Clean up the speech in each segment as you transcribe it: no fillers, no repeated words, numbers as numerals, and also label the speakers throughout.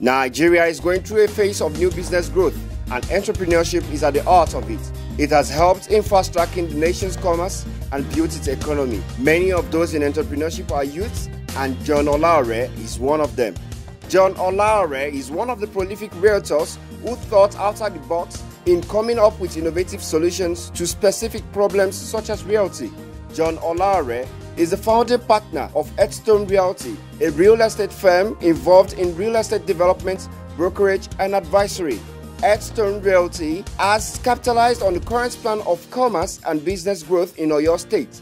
Speaker 1: Nigeria is going through a phase of new business growth, and entrepreneurship is at the heart of it. It has helped in fast-tracking the nation's commerce and built its economy. Many of those in entrepreneurship are youths, and John Olaore is one of them. John Olaore is one of the prolific realtors who thought outside the box in coming up with innovative solutions to specific problems such as realty. John Olaore is the founding partner of HEADSTONE Realty, a real estate firm involved in real estate development, brokerage, and advisory. HEADSTONE Realty has capitalized on the current plan of commerce and business growth in Oyo State.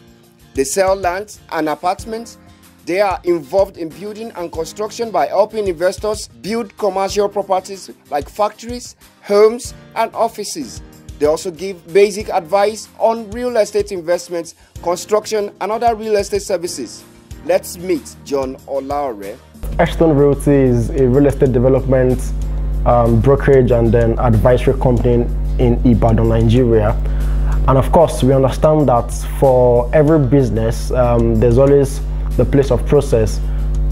Speaker 1: They sell land and apartments. They are involved in building and construction by helping investors build commercial properties like factories, homes, and offices. They also give basic advice on real estate investments, construction, and other real estate services. Let's meet John Olaore.
Speaker 2: HEADSTONE Realty is a real estate development brokerage and then advisory company in Ibadan, Nigeria. And of course, we understand that for every business, there's always the place of process.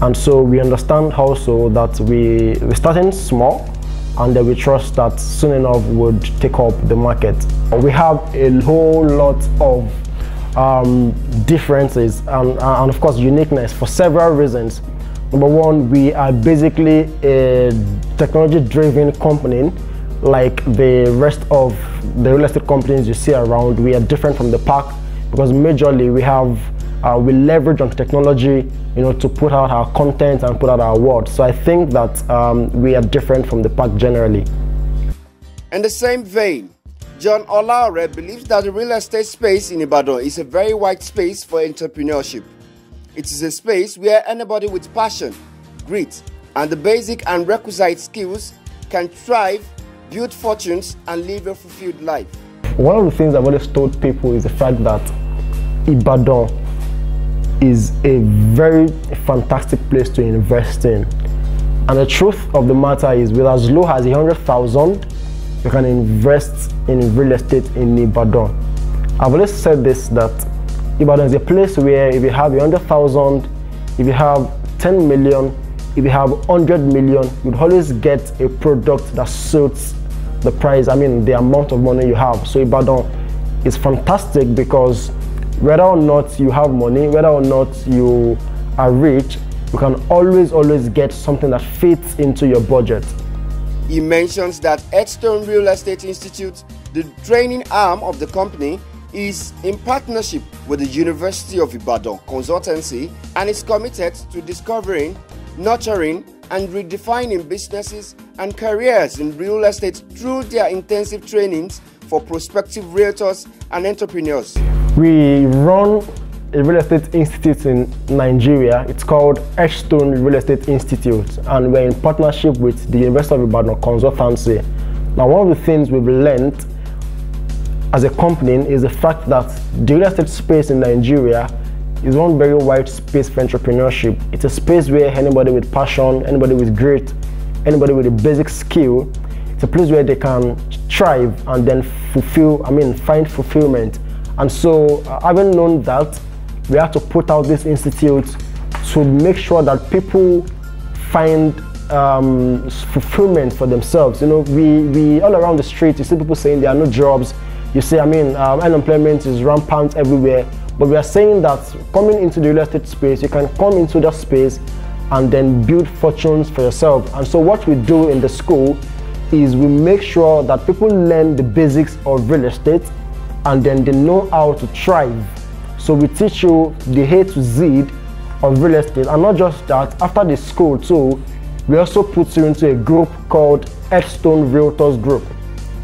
Speaker 2: And so we understand also that we're starting small, and then we trust that soon enough would take up the market. We have a whole lot of differences and of course uniqueness for several reasons. Number one, we are basically a technology-driven company like the rest of the real estate companies you see around. We are different from the pack because majorly we leverage on technology, to put out our content and put out our words. So I think that we are different from the pack generally.
Speaker 1: In the same vein, John Olaore believes that the real estate space in Ibadan is a very wide space for entrepreneurship. It is a space where anybody with passion, grit, and the basic and requisite skills can thrive, build fortunes, and live a fulfilled life.
Speaker 2: One of the things I've always told people is the fact that Ibadan is a very fantastic place to invest in. And the truth of the matter is, with as low as 100,000, you can invest in real estate in Ibadan. I've always said this, that Ibadan is a place where if you have 100,000, if you have 10 million, if you have 100 million, you'd always get a product that suits the price, the amount of money you have. So Ibadan is fantastic because whether or not you have money, whether or not you are rich, you can always get something that fits into your budget.
Speaker 1: He mentions that HEADSTONE Real Estate Institute, the training arm of the company, is in partnership with the University of Ibadan Consultancy and is committed to discovering, nurturing, and redefining businesses and careers in real estate through their intensive trainings for prospective realtors and entrepreneurs.
Speaker 2: We run a real estate institute in Nigeria. It's called HEADSTONE Real Estate Institute, and we're in partnership with the University of Ibadan Consultancy. Now, one of the things we've learned as a company is the fact that the real estate space in Nigeria is one very wide space for entrepreneurship. It's a space where anybody with passion, anybody with grit, anybody with a basic skill, it's a place where they can thrive and then find fulfillment. And so, having known that, we have to put out this institute to make sure that people find fulfillment for themselves. We all around the street, you see people saying there are no jobs. You see, unemployment is rampant everywhere. But we are saying that coming into the real estate space, you can come into that space and then build fortunes for yourself. And so what we do in the school is we make sure that people learn the basics of real estate and then they know how to thrive. So we teach you the A to Z of real estate, and not just that, after the school too, we also put you into a group called HEADSTONE Realtors Group.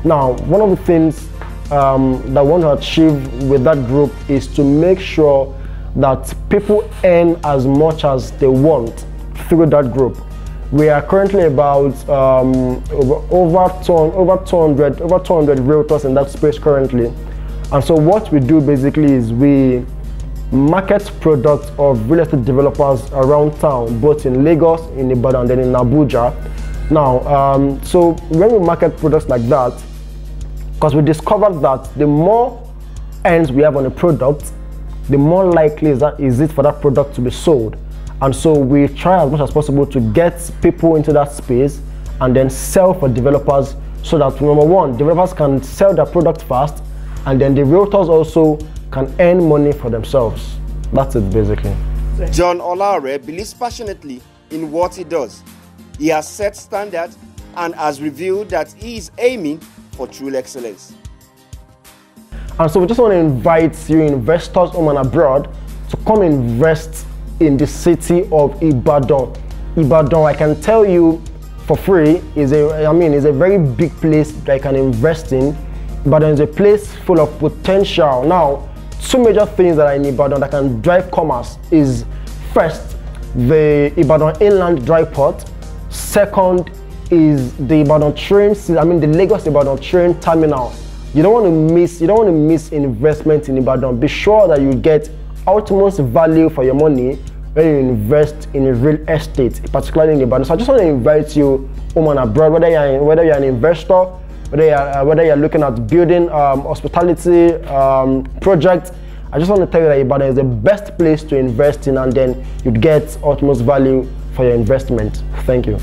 Speaker 2: Now, one of the things that I want to achieve with that group is to make sure that people earn as much as they want through that group. We are currently about over 200 realtors in that space currently. And so what we do basically is we market products of real estate developers around town, both in Lagos, in Ibadan, and then in Abuja. Now, so when we market products like that, because we discovered that the more hands we have on a product, the more likely is it for that product to be sold. And so we try as much as possible to get people into that space and then sell for developers, so that number one, developers can sell their product fast, and then the realtors also can earn money for themselves. That's it basically.
Speaker 1: John Olaore believes passionately in what he does. He has set standards and has revealed that he is aiming for true excellence.
Speaker 2: And so we just want to invite you investors home and abroad to come invest in the city of Ibadan. Ibadan, I can tell you for free, is a very big place that I can invest in. Ibadan is a place full of potential. Now, two major things that are in Ibadan that can drive commerce is, first, the Ibadan Inland Dry Port. Second is the Ibadan train, the Lagos Ibadan train terminal. You don't want to miss investment in Ibadan. Be sure that you get utmost value for your money when you invest in real estate, particularly in Ibadan. So I just want to invite you home and abroad, whether you're an investor, whether you're looking at building hospitality project. I just want to tell you that Ibadan is the best place to invest in, and then you'd get utmost value for your investment. Thank you.